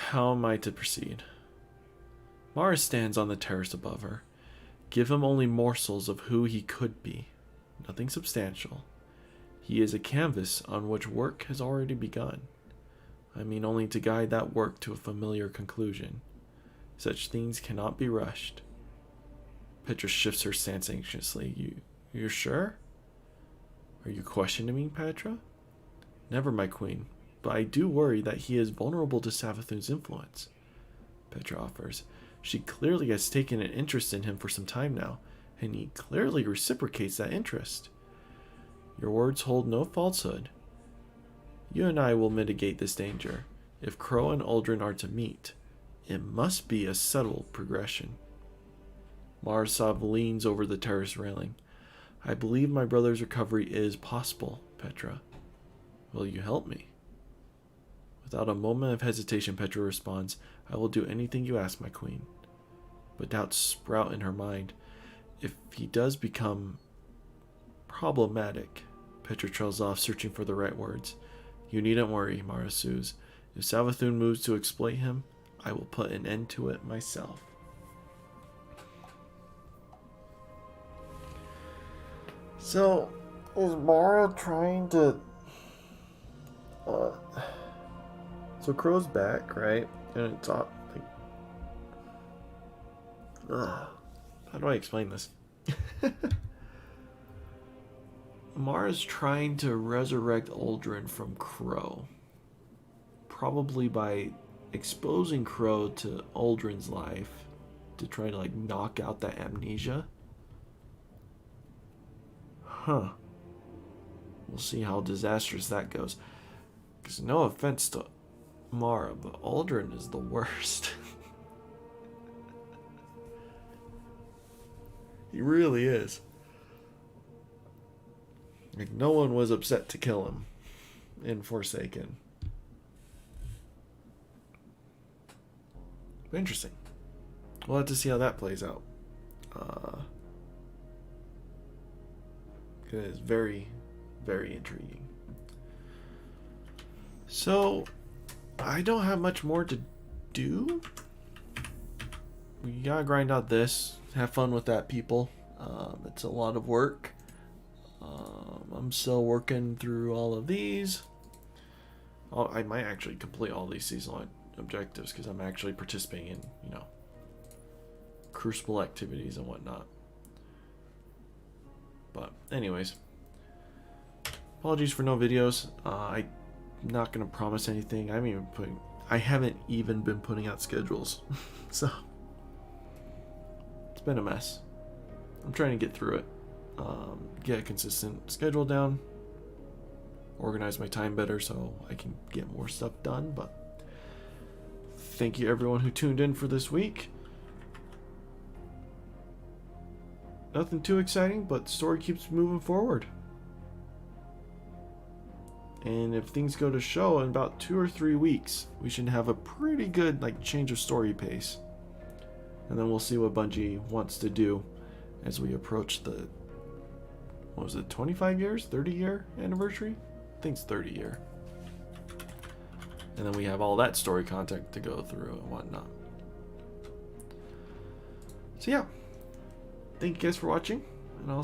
How am I to proceed? Mara stands on the terrace above her. Give him only morsels of who he could be. Nothing substantial. He is a canvas on which work has already begun. I mean only to guide that work to a familiar conclusion. Such things cannot be rushed. Petra shifts her stance anxiously. You're sure? Are you questioning me, Petra? Never, my queen, but I do worry that he is vulnerable to Savathun's influence. Petra offers. She clearly has taken an interest in him for some time now, and he clearly reciprocates that interest. Your words hold no falsehood. You and I will mitigate this danger. If Crow and Uldren are to meet, it must be a subtle progression. Marasav leans over the terrace railing. I believe my brother's recovery is possible, Petra. Will you help me? Without a moment of hesitation, Petra responds, I will do anything you ask, my queen. But doubts sprout in her mind. If he does become problematic, Petra trails off, searching for the right words. You needn't worry, Mara soothes. If Savathun moves to exploit him, I will put an end to it myself. So, is Mara trying to... So Crow's back, right? And it's all, like... How do I explain this? Mara's trying to resurrect Uldren from Crow. Probably by exposing Crow to Uldren's life to try to, like, knock out that amnesia. Huh. We'll see how disastrous that goes. Because no offense to Mara, but Uldren is the worst. He really is. Like, no one was upset to kill him in Forsaken. But interesting. We'll have to see how that plays out. It's very, very intriguing. So, I don't have much more to do. We gotta grind out this. Have fun with that, people. It's a lot of work. I'm still working through all of these. I might actually complete all these seasonal objectives because I'm actually participating in, Crucible activities and whatnot. But anyways, apologies for no videos. I'm not gonna promise anything. I haven't even been putting out schedules, so it's been a mess. I'm trying to get through it, get a consistent schedule down, organize my time better so I can get more stuff done. But thank you everyone who tuned in for this week. Nothing too exciting, but the story keeps moving forward. And if things go to show in about 2 or 3 weeks, we should have a pretty good change of story pace. And then we'll see what Bungie wants to do as we approach the, what was it, 25 years, 30 year anniversary? I think it's 30 year. And then we have all that story content to go through and whatnot. So yeah, thank you guys for watching, and I'll